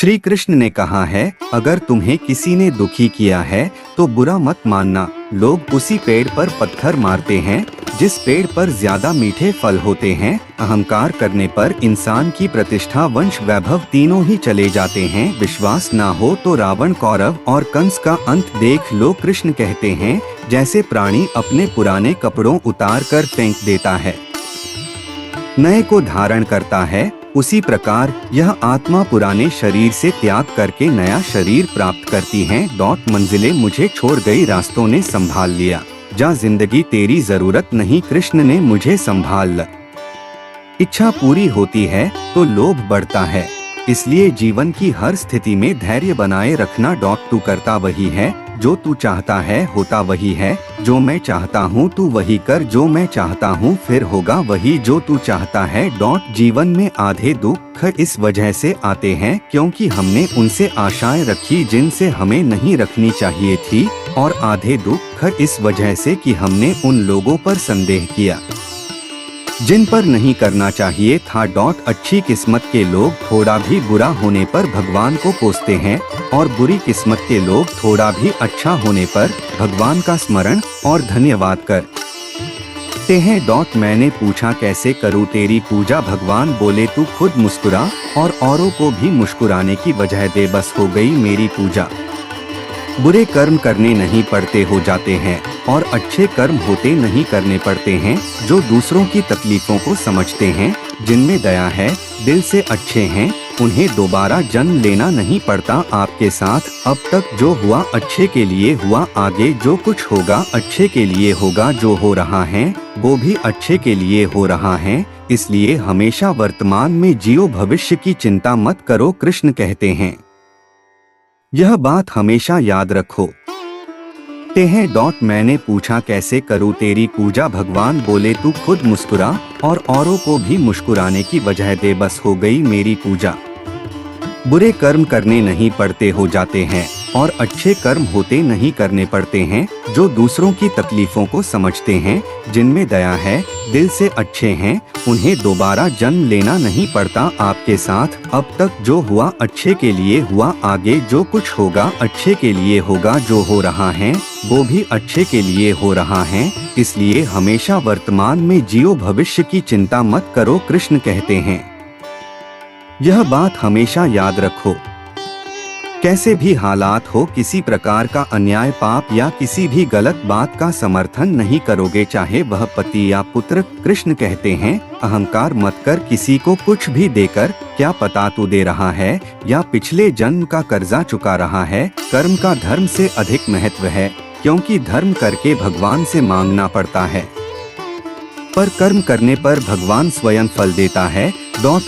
श्री कृष्ण ने कहा है, अगर तुम्हें किसी ने दुखी किया है तो बुरा मत मानना। लोग उसी पेड़ पर पत्थर मारते हैं जिस पेड़ पर ज्यादा मीठे फल होते हैं। अहंकार करने पर इंसान की प्रतिष्ठा, वंश, वैभव तीनों ही चले जाते हैं। विश्वास ना हो तो रावण, कौरव और कंस का अंत देख लो। कृष्ण कहते हैं, जैसे प्राणी अपने पुराने कपड़ों उतार कर फेंक देता है, नए को धारण करता है, उसी प्रकार यह आत्मा पुराने शरीर से त्याग करके नया शरीर प्राप्त करती है। मंजिलें मुझे छोड़ गई, रास्तों ने संभाल लिया, जा जिंदगी तेरी जरूरत नहीं, कृष्ण ने मुझे संभाल ल। इच्छा पूरी होती है तो लोभ बढ़ता है, इसलिए जीवन की हर स्थिति में धैर्य बनाए रखना। तू करता वही है जो तू चाहता है, होता वही है जो मैं चाहता हूँ, तू वही कर जो मैं चाहता हूँ, फिर होगा वही जो तू चाहता है। जीवन में आधे दुख इस वजह से आते हैं क्योंकि हमने उनसे आशाएं रखी जिनसे हमें नहीं रखनी चाहिए थी, और आधे दुख इस वजह से कि हमने उन लोगों पर संदेह किया जिन पर नहीं करना चाहिए था। अच्छी किस्मत के लोग थोड़ा भी बुरा होने पर भगवान को कोसते हैं, और बुरी किस्मत के लोग थोड़ा भी अच्छा होने पर भगवान का स्मरण और धन्यवाद करते हैं। मैंने पूछा कैसे करूँ तेरी पूजा, भगवान बोले तू खुद मुस्कुरा और औरों को भी मुस्कुराने की वजह दे, बस हो गई मेरी पूजा। बुरे कर्म करने नहीं पड़ते हो जाते हैं, और अच्छे कर्म होते नहीं करने पड़ते हैं। जो दूसरों की तकलीफों को समझते हैं, जिनमें दया है, दिल से अच्छे हैं, उन्हें दोबारा जन्म लेना नहीं पड़ता आपके साथ। अब तक जो हुआ अच्छे के लिए हुआ, आगे जो कुछ होगा अच्छे के लिए होगा। जो हो रहा है वो भी अच्छे के लिए हो रहा है, इसलिए हमेशा वर्तमान में जियो, भविष्य की चिंता मत करो। कृष्ण कहते हैं, यह बात हमेशा याद रखो। मैंने पूछा कैसे करूँ तेरी पूजा, भगवान बोले तू खुद मुस्कुरा और औरों को भी मुस्कुराने की वजह दे, बस हो गई मेरी पूजा। बुरे कर्म करने नहीं पड़ते हो जाते हैं, और अच्छे कर्म होते नहीं करने पड़ते हैं। जो दूसरों की तकलीफों को समझते हैं, जिनमें दया है, दिल से अच्छे हैं, उन्हें दोबारा जन्म लेना नहीं पड़ता आपके साथ। अब तक जो हुआ अच्छे के लिए हुआ, आगे जो कुछ होगा अच्छे के लिए होगा। जो हो रहा है वो भी अच्छे के लिए हो रहा है, इसलिए हमेशा वर्तमान में जियो, भविष्य की चिंता मत करो। कृष्ण कहते हैं, यह बात हमेशा याद रखो। कैसे भी हालात हो, किसी प्रकार का अन्याय, पाप या किसी भी गलत बात का समर्थन नहीं करोगे, चाहे वह पति या पुत्र। कृष्ण कहते हैं, अहंकार मत कर किसी को कुछ भी देकर, क्या पता तू दे रहा है या पिछले जन्म का कर्जा चुका रहा है। कर्म का धर्म से अधिक महत्व है, क्योंकि धर्म करके भगवान से मांगना पड़ता है, पर कर्म करने पर भगवान स्वयं फल देता है।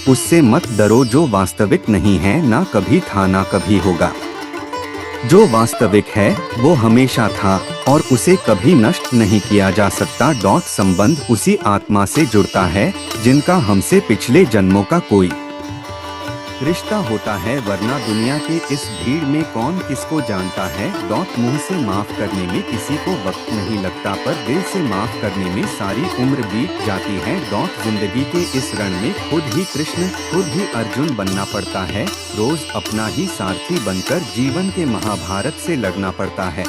उससे मत डरो जो वास्तविक नहीं है, ना कभी था ना कभी होगा। जो वास्तविक है वो हमेशा था और उसे कभी नष्ट नहीं किया जा सकता। संबंध उसी आत्मा से जुड़ता है जिनका हमसे पिछले जन्मों का कोई रिश्ता होता है, वरना दुनिया के इस भीड़ में कौन किसको जानता है। मुंह से माफ करने में किसी को वक्त नहीं लगता, पर दिल से माफ करने में सारी उम्र बीत जाती है। जिंदगी के इस रण में खुद ही कृष्ण, खुद ही अर्जुन बनना पड़ता है। रोज अपना ही सारथी बनकर जीवन के महाभारत से लड़ना पड़ता है।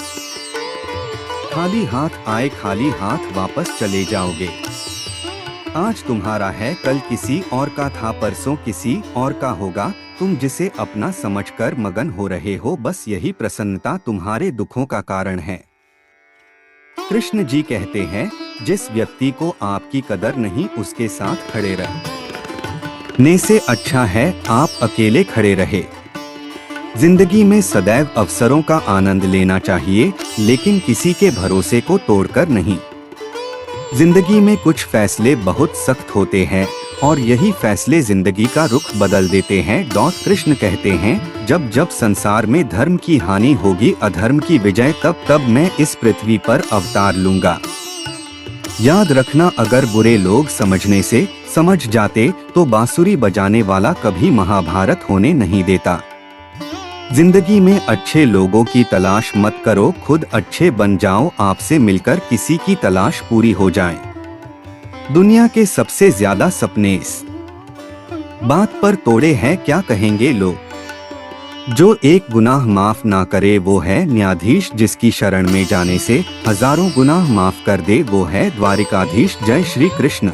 खाली हाथ आए खाली हाथ वापस चले जाओगे। आज तुम्हारा है, कल किसी और का था, परसों किसी और का होगा। तुम जिसे अपना समझकर मगन हो रहे हो, बस यही प्रसन्नता तुम्हारे दुखों का कारण है। कृष्ण जी कहते हैं, जिस व्यक्ति को आपकी कदर नहीं, उसके साथ खड़े रहने से अच्छा है आप अकेले खड़े रहे। जिंदगी में सदैव अवसरों का आनंद लेना चाहिए, लेकिन किसी के भरोसे को तोड़कर नहीं। जिंदगी में कुछ फैसले बहुत सख्त होते हैं, और यही फैसले जिंदगी का रुख बदल देते हैं। कृष्ण कहते हैं, जब जब संसार में धर्म की हानि होगी, अधर्म की विजय, तब तब मैं इस पृथ्वी पर अवतार लूंगा। याद रखना, अगर बुरे लोग समझने से समझ जाते तो बांसुरी बजाने वाला कभी महाभारत होने नहीं देता। जिंदगी में अच्छे लोगों की तलाश मत करो, खुद अच्छे बन जाओ, आपसे मिलकर किसी की तलाश पूरी हो जाए। दुनिया के सबसे ज्यादा सपने इस बात पर तोड़े हैं, क्या कहेंगे लोग। जो एक गुनाह माफ ना करे वो है न्यायाधीश, जिसकी शरण में जाने से हजारों गुनाह माफ कर दे वो है द्वारिकाधीश। जय श्री कृष्ण।